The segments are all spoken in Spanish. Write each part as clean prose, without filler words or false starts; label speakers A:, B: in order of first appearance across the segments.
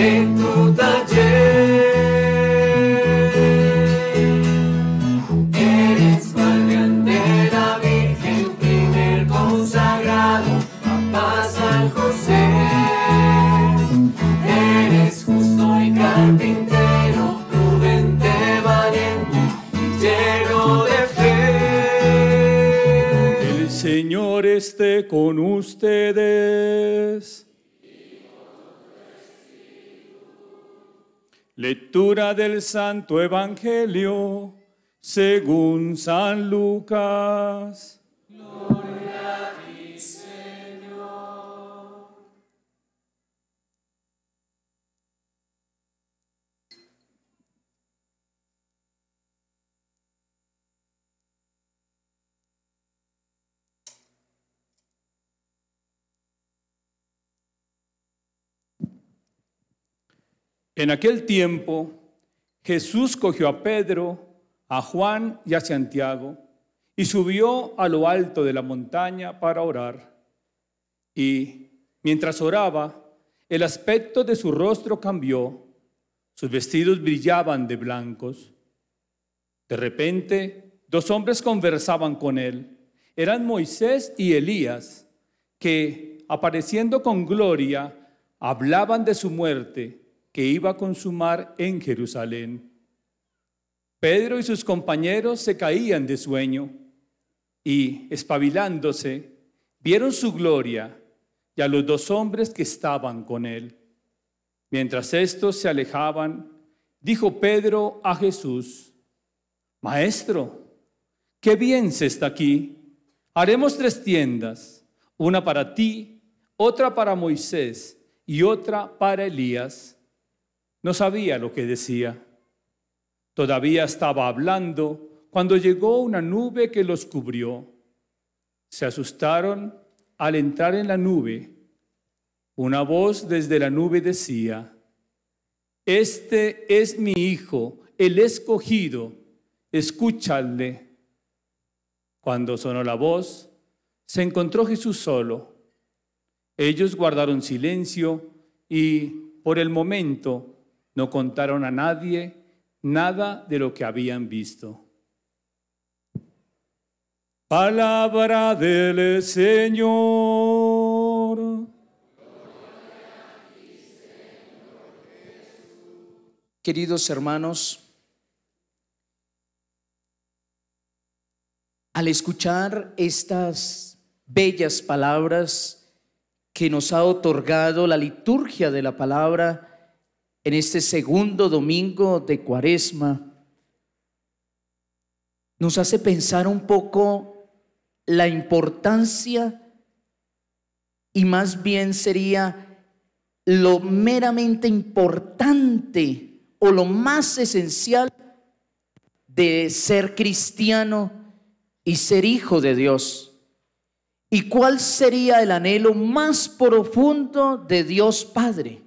A: en tu taller. Eres guardián de la Virgen, primer consagrado, papá San José. Eres justo y carpintero, prudente, valiente y lleno de fe.
B: El Señor esté con ustedes. Lectura del Santo Evangelio según San Lucas.
A: Gloria a ti, Señor.
B: En aquel tiempo, Jesús cogió a Pedro, a Juan y a Santiago y subió a lo alto de la montaña para orar. Y mientras oraba, el aspecto de su rostro cambió, sus vestidos brillaban de blancos. De repente, dos hombres conversaban con él. Eran Moisés y Elías, que, apareciendo con gloria, hablaban de su muerte, que iba a consumar en Jerusalén. Pedro y sus compañeros se caían de sueño y, espabilándose, vieron su gloria y a los dos hombres que estaban con él. Mientras estos se alejaban, dijo Pedro a Jesús: Maestro, qué bien se está aquí. Haremos 3 tiendas, una para ti, otra para Moisés y otra para Elías. No sabía lo que decía. Todavía estaba hablando cuando llegó una nube que los cubrió. Se asustaron al entrar en la nube. Una voz desde la nube decía: Este es mi Hijo, el escogido, escúchale. Cuando sonó la voz, se encontró Jesús solo. Ellos guardaron silencio y, por el momento, no contaron a nadie nada de lo que habían visto. Palabra del Señor.
C: Queridos hermanos, al escuchar estas bellas palabras que nos ha otorgado la liturgia de la palabra en este segundo domingo de Cuaresma, nos hace pensar un poco la importancia, y más bien sería lo meramente importante o lo más esencial de ser cristiano y ser hijo de Dios. ¿Y cuál sería el anhelo más profundo de Dios Padre?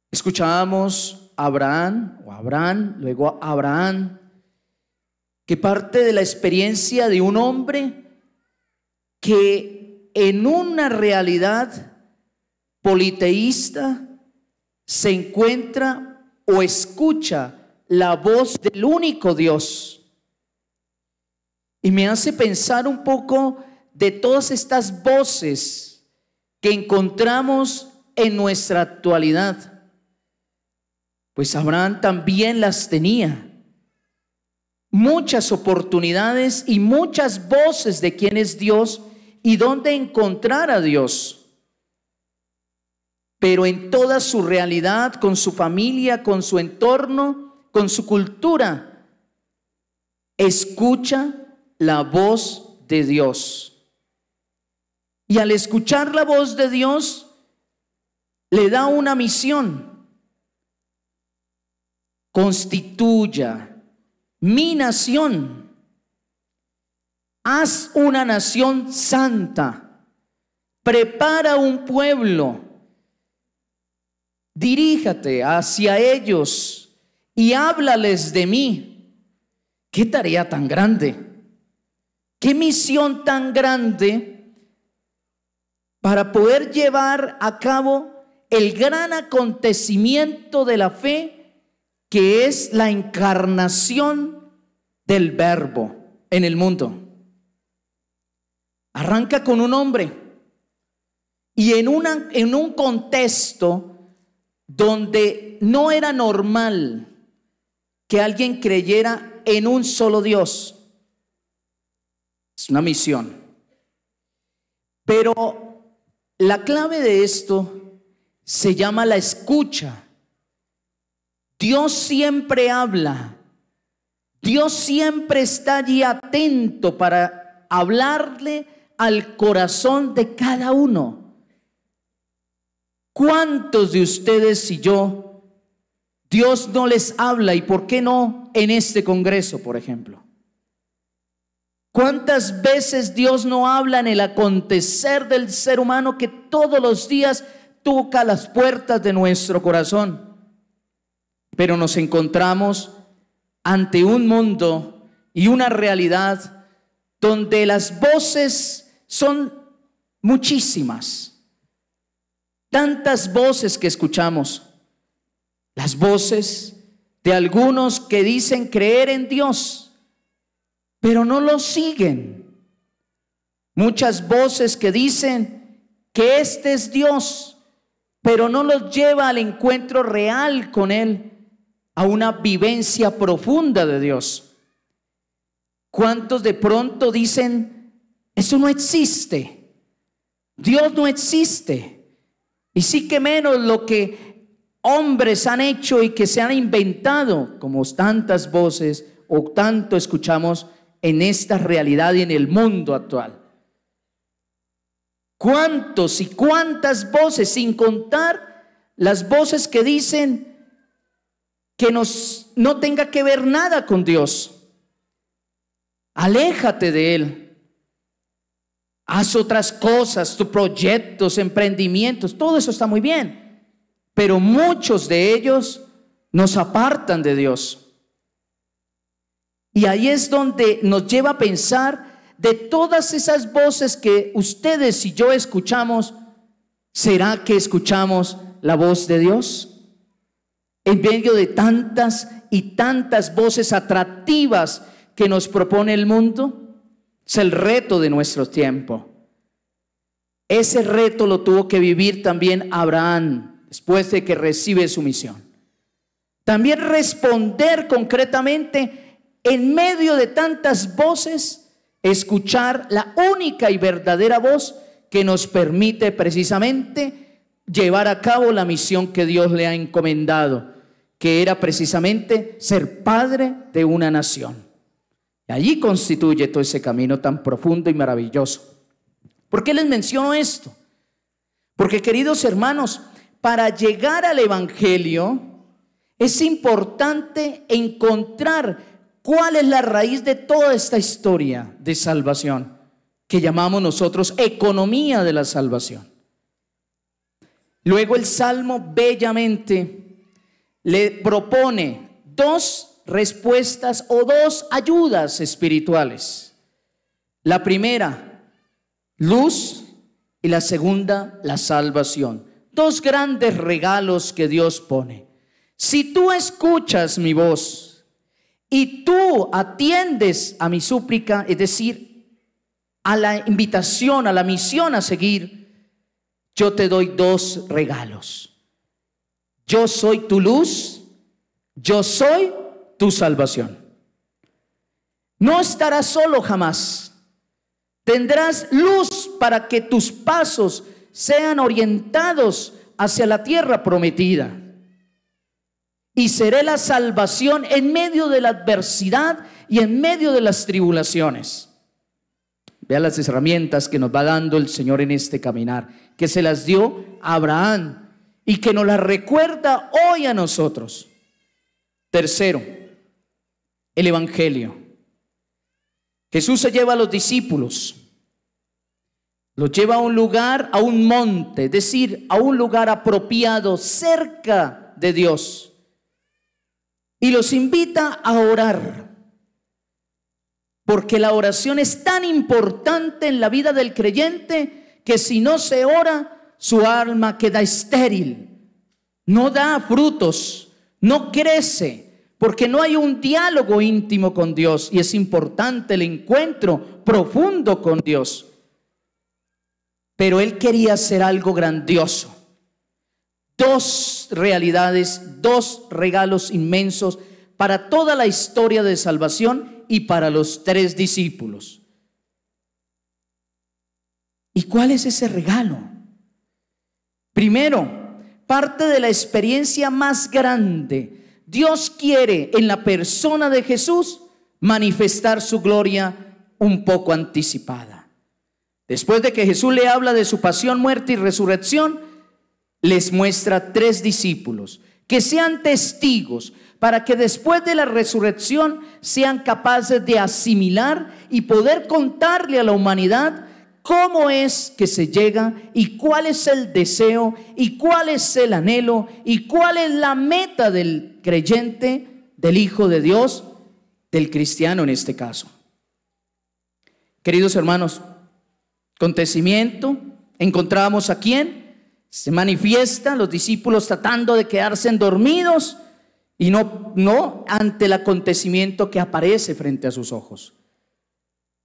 C: Escuchábamos a Abraham, que parte de la experiencia de un hombre que en una realidad politeísta se encuentra o escucha la voz del único Dios. Y me hace pensar un poco de todas estas voces que encontramos en nuestra actualidad. Pues Abraham también las tenía. Muchas oportunidades y muchas voces de quién es Dios y dónde encontrar a Dios. Pero en toda su realidad, con su familia, con su entorno, con su cultura, escucha la voz de Dios. Y al escuchar la voz de Dios, le da una misión. Constituya mi nación. Haz una nación santa. Prepara un pueblo. Diríjate hacia ellos y háblales de mí. ¿Qué tarea tan grande? ¿Qué misión tan grande para poder llevar a cabo el gran acontecimiento de la fe, que es la encarnación del Verbo en el mundo. Arranca con un hombre y en un contexto donde no era normal que alguien creyera en un solo Dios. Es una misión. Pero la clave de esto se llama la escucha. Dios siempre habla. Dios siempre está allí atento para hablarle al corazón de cada uno. ¿Cuántos de ustedes y yo, Dios no les habla, y por qué no en este congreso, por ejemplo? ¿Cuántas veces Dios no habla en el acontecer del ser humano que todos los días toca las puertas de nuestro corazón? Pero nos encontramos ante un mundo y una realidad donde las voces son muchísimas. Tantas voces que escuchamos. Las voces de algunos que dicen creer en Dios, pero no lo siguen. Muchas voces que dicen que este es Dios, pero no los lleva al encuentro real con Él, a una vivencia profunda de Dios. ¿Cuántos de pronto dicen, eso no existe, Dios no existe? Y sí que menos lo que hombres han hecho y que se han inventado, como tantas voces o tanto escuchamos en esta realidad y en el mundo actual. ¿Cuántos y cuántas voces, sin contar las voces que dicen que no tenga que ver nada con Dios? Aléjate de Él. Haz otras cosas, tus proyectos, emprendimientos, todo eso está muy bien. Pero muchos de ellos nos apartan de Dios. Y ahí es donde nos lleva a pensar de todas esas voces que ustedes y yo escuchamos. ¿Será que escuchamos la voz de Dios? En medio de tantas y tantas voces atractivas que nos propone el mundo. Es el reto de nuestro tiempo. Ese reto lo tuvo que vivir también Abraham después de que recibe su misión. También responder concretamente en medio de tantas voces, escuchar la única y verdadera voz que nos permite precisamente llevar a cabo la misión que Dios le ha encomendado, que era precisamente ser padre de una nación. Y allí constituye todo ese camino tan profundo y maravilloso. ¿Por qué les menciono esto? Porque, queridos hermanos, para llegar al Evangelio es importante encontrar cuál es la raíz de toda esta historia de salvación que llamamos nosotros economía de la salvación. Luego el Salmo bellamente le propone dos respuestas o dos ayudas espirituales. La primera, luz, y la segunda, la salvación. Dos grandes regalos que Dios pone. Si tú escuchas mi voz y tú atiendes a mi súplica, es decir, a la invitación, a la misión a seguir, yo te doy dos regalos. Yo soy tu luz, yo soy tu salvación. No estarás solo jamás. Tendrás luz para que tus pasos sean orientados hacia la tierra prometida. Y seré la salvación en medio de la adversidad y en medio de las tribulaciones. Vea las herramientas que nos va dando el Señor en este caminar, que se las dio a Abraham y que nos las recuerda hoy a nosotros. Tercero, el Evangelio. Jesús se lleva a los discípulos, los lleva a un lugar, a un monte, es decir, a un lugar apropiado, cerca de Dios, y los invita a orar, porque la oración es tan importante en la vida del creyente que si no se ora, su alma queda estéril, no da frutos, no crece, porque no hay un diálogo íntimo con Dios, y es importante el encuentro profundo con Dios. Pero él quería hacer algo grandioso. Dos realidades, dos regalos inmensos para toda la historia de salvación y para los 3 discípulos. ¿Y cuál es ese regalo? Primero, parte de la experiencia más grande. Dios quiere en la persona de Jesús manifestar su gloria un poco anticipada. Después de que Jesús le habla de su pasión, muerte y resurrección, les muestra 3 discípulos que sean testigos para que después de la resurrección sean capaces de asimilar y poder contarle a la humanidad cómo es que se llega y cuál es el deseo y cuál es el anhelo y cuál es la meta del creyente, del Hijo de Dios, del cristiano en este caso. Queridos hermanos, acontecimiento, encontramos a quién se manifiesta, los discípulos tratando de quedarse dormidos y no ante el acontecimiento que aparece frente a sus ojos.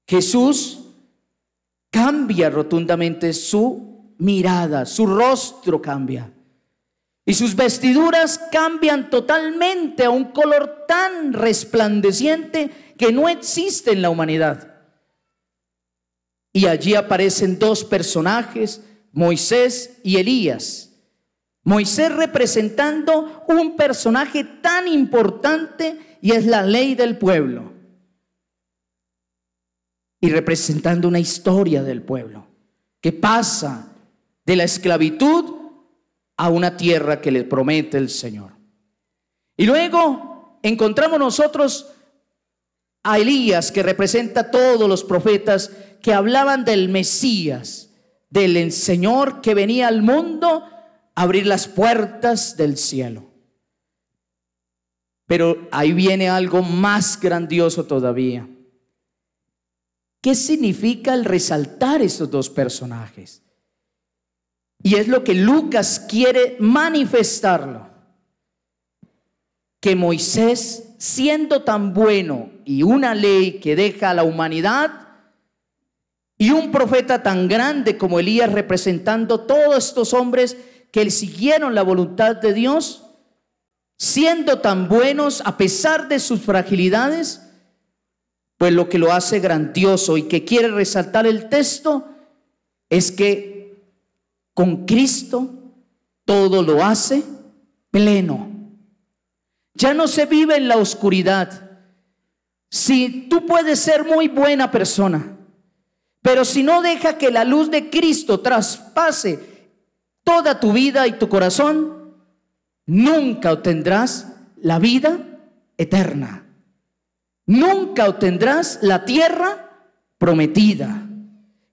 C: Jesús cambia rotundamente su mirada, su rostro cambia y sus vestiduras cambian totalmente a un color tan resplandeciente que no existe en la humanidad. Y allí aparecen 2 personajes, Moisés y Elías. Moisés representando un personaje tan importante y es la ley del pueblo, y representando una historia del pueblo que pasa de la esclavitud a una tierra que le promete el Señor. Y luego encontramos nosotros a Elías, que representa a todos los profetas que hablaban del Mesías, del Señor que venía al mundo a abrir las puertas del cielo. Pero ahí viene algo más grandioso todavía. ¿Qué significa el resaltar estos 2 personajes? Y es lo que Lucas quiere manifestarlo. Que Moisés, siendo tan bueno y una ley que deja a la humanidad, y un profeta tan grande como Elías representando todos estos hombres que siguieron la voluntad de Dios, siendo tan buenos a pesar de sus fragilidades, pues lo que lo hace grandioso y que quiere resaltar el texto es que con Cristo todo lo hace pleno. Ya no se vive en la oscuridad. Si tú puedes ser muy buena persona, pero si no deja que la luz de Cristo traspase toda tu vida y tu corazón, nunca obtendrás la vida eterna. Nunca obtendrás la tierra prometida.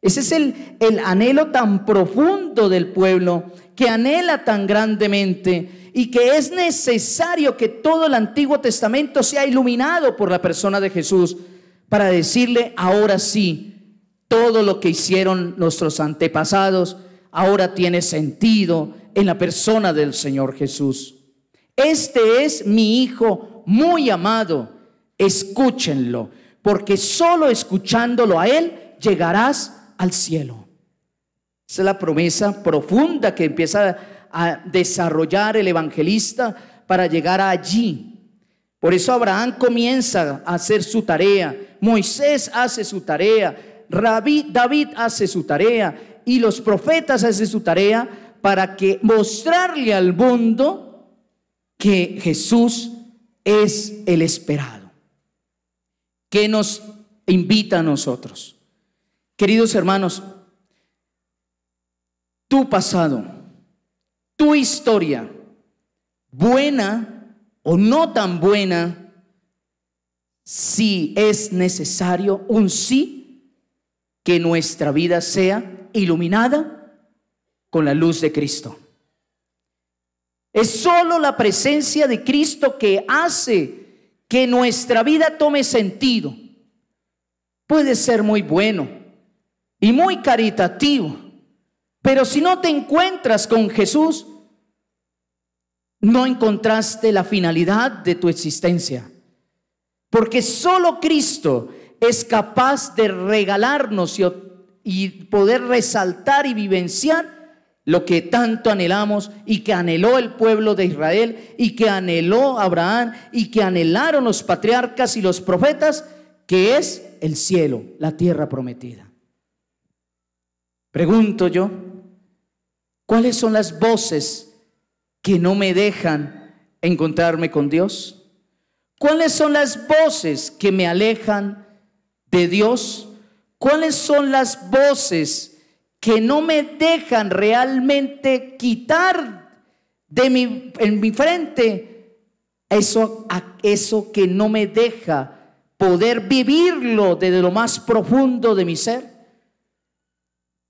C: Ese es el anhelo tan profundo del pueblo, que anhela tan grandemente, y que es necesario que todo el Antiguo Testamento sea iluminado por la persona de Jesús para decirle: ahora sí, todo lo que hicieron nuestros antepasados ahora tiene sentido en la persona del Señor Jesús. Este es mi Hijo muy amado, escúchenlo, porque solo escuchándolo a Él llegarás al cielo. Esa es la promesa profunda que empieza a desarrollar el evangelista para llegar allí. Por eso Abraham comienza a hacer su tarea, Moisés hace su tarea, David hace su tarea y los profetas hacen su tarea para que mostrarle al mundo que Jesús es el esperado. ¿Qué nos invita a nosotros? Queridos hermanos, tu pasado, tu historia, buena o no tan buena, si es necesario un sí, que nuestra vida sea iluminada con la luz de Cristo. Es solo la presencia de Cristo que hace que nuestra vida tome sentido. Puede ser muy bueno y muy caritativo, Pero si no te encuentras con Jesús, no encontraste la finalidad de tu existencia. Porque solo Cristo es capaz de regalarnos y poder resaltar y vivenciar lo que tanto anhelamos y que anheló el pueblo de Israel y que anheló Abraham y que anhelaron los patriarcas y los profetas, que es el cielo, la tierra prometida. Pregunto yo, ¿cuáles son las voces que no me dejan encontrarme con Dios? ¿Cuáles son las voces que me alejan de Dios? ¿Cuáles son las voces que no me dejan realmente quitar en mi frente eso que no me deja poder vivirlo desde lo más profundo de mi ser?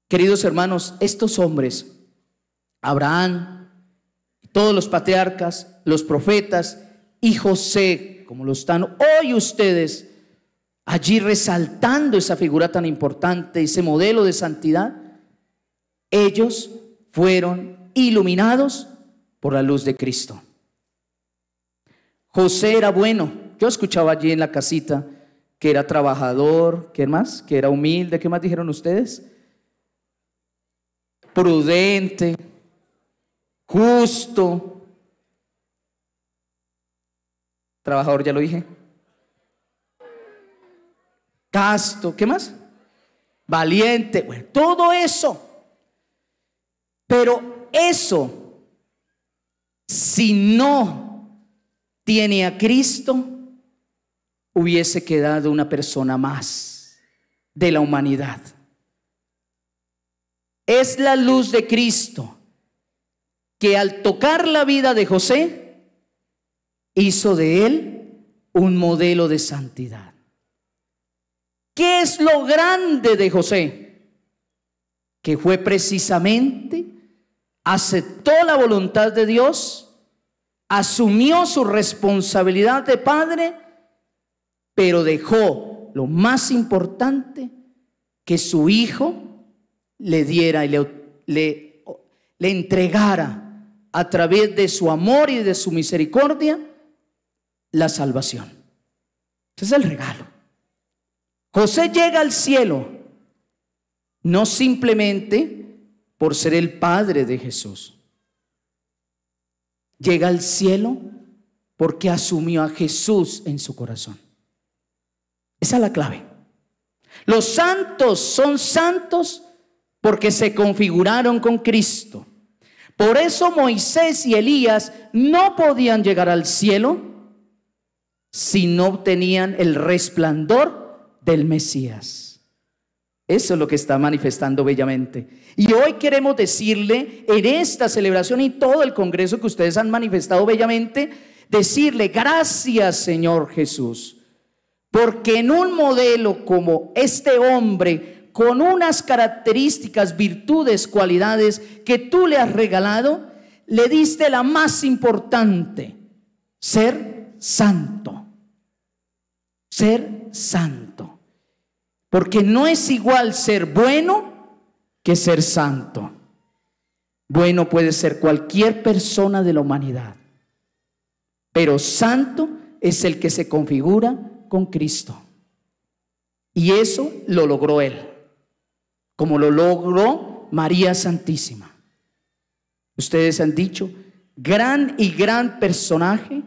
C: Queridos hermanos, estos hombres, Abraham, todos los patriarcas, los profetas y José, como lo están hoy ustedes allí resaltando esa figura tan importante, ese modelo de santidad, ellos fueron iluminados por la luz de Cristo. José era bueno. Yo escuchaba allí en la casita que era trabajador, ¿qué más? Que era humilde, ¿qué más dijeron ustedes? Prudente, justo. Trabajador, ya lo dije. Casto, ¿qué más? Valiente, bueno, todo eso. Pero eso, si no tiene a Cristo, hubiese quedado una persona más de la humanidad. Es la luz de Cristo que al tocar la vida de José, hizo de él un modelo de santidad. ¿Qué es lo grande de José? Que fue precisamente, aceptó la voluntad de Dios, asumió su responsabilidad de padre, pero dejó lo más importante, que su hijo le diera y le entregara a través de su amor y de su misericordia la salvación. Ese es el regalo. José llega al cielo no simplemente por ser el padre de Jesús. Llega al cielo porque asumió a Jesús en su corazón. Esa es la clave. Los santos son santos porque se configuraron con Cristo. Por eso Moisés y Elías no podían llegar al cielo si no tenían el resplandor del Mesías. Eso es lo que está manifestando bellamente. Y hoy queremos decirle, en esta celebración y todo el congreso que ustedes han manifestado bellamente, decirle gracias, Señor Jesús, porque en un modelo como este hombre, con unas características, virtudes, cualidades que tú le has regalado, le diste la más importante: ser santo. Ser santo. Porque no es igual ser bueno que ser santo. Bueno puede ser cualquier persona de la humanidad, pero santo es el que se configura con Cristo. Y eso lo logró él, como lo logró María Santísima. Ustedes han dicho, gran personaje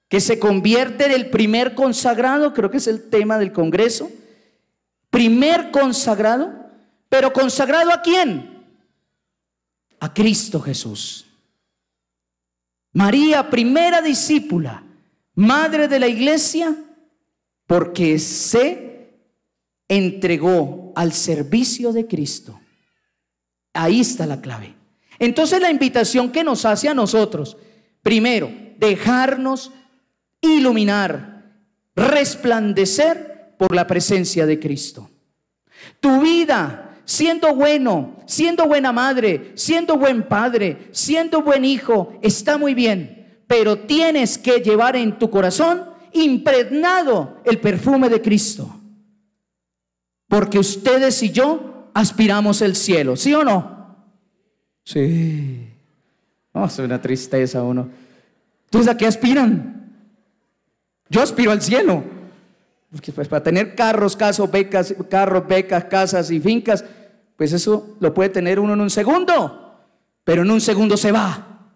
C: que se convierte en el primer consagrado, creo que es el tema del congreso. Primer consagrado, pero ¿consagrado a quién? A Cristo Jesús. María, primera discípula, madre de la iglesia, porque se entregó al servicio de Cristo. Ahí está la clave. Entonces la invitación que nos hace a nosotros, primero, dejarnos iluminar, resplandecer por la presencia de Cristo. Tu vida, siendo bueno, siendo buena madre, siendo buen padre, siendo buen hijo, está muy bien, pero tienes que llevar en tu corazón impregnado el perfume de Cristo, porque ustedes y yo aspiramos el cielo, ¿sí o no? Sí. No, es una tristeza uno. ¿Entonces a qué aspiran? Yo aspiro al cielo. Porque pues para tener carros, becas, casas y fincas, pues eso lo puede tener uno en un segundo. Pero en un segundo se va.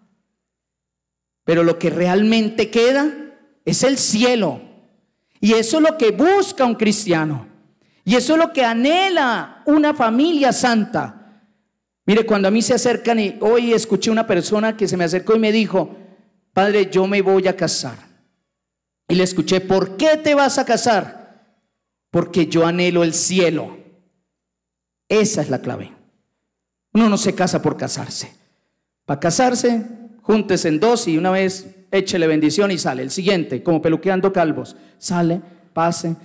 C: Pero lo que realmente queda es el cielo. Y eso es lo que busca un cristiano. Y eso es lo que anhela una familia santa. Mire, cuando a mí se acercan, y hoy escuché una persona que se me acercó y me dijo: padre, yo me voy a casar. Y le escuché: ¿por qué te vas a casar? Porque yo anhelo el cielo. Esa es la clave. Uno no se casa por casarse. Para casarse, júntese en dos y una vez échele bendición y sale. El siguiente, como peluqueando calvos, sale, pase.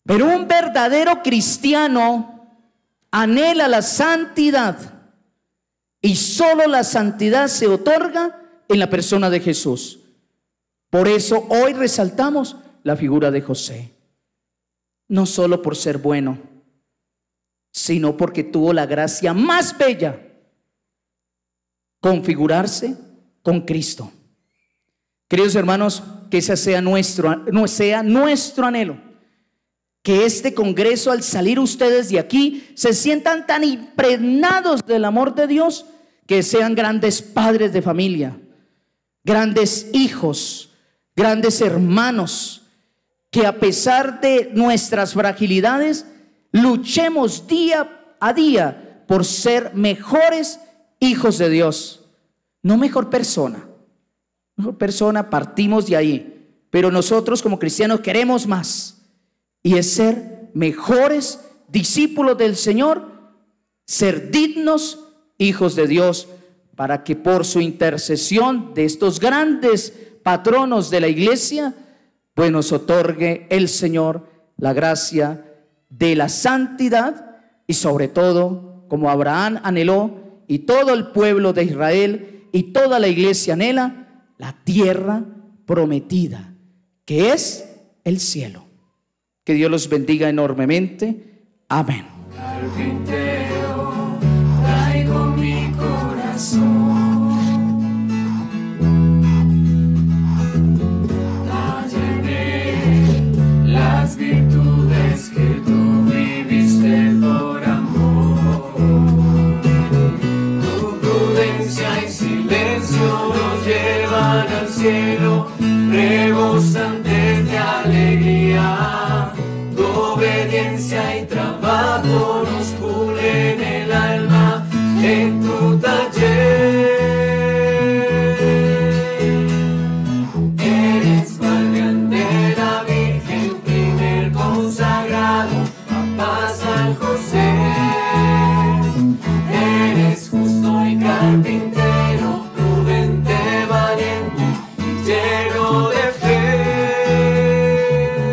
C: Pero un verdadero cristiano anhela la santidad, y solo la santidad se otorga en la persona de Jesús. Por eso hoy resaltamos la figura de José, no solo por ser bueno, sino porque tuvo la gracia más bella: configurarse con Cristo. Queridos hermanos, que ese sea nuestro anhelo. Que este congreso, al salir ustedes de aquí, se sientan tan impregnados del amor de Dios, que sean grandes padres de familia, grandes hijos, grandes hermanos, que a pesar de nuestras fragilidades, luchemos día a día por ser mejores hijos de Dios. No mejor persona, partimos de ahí, pero nosotros como cristianos queremos más. Y es ser mejores discípulos del Señor, ser dignos hijos de Dios, para que por su intercesión de estos grandes patronos de la iglesia, pues nos otorgue el Señor la gracia de la santidad, y sobre todo, como Abraham anheló, y todo el pueblo de Israel y toda la iglesia anhela, la tierra prometida, que es el cielo. Que Dios los bendiga enormemente. Amén.
A: Carpintero, traigo mi corazón. Tallaré las virtudes que tú viviste por amor. Tu prudencia y silencio nos llevan al cielo.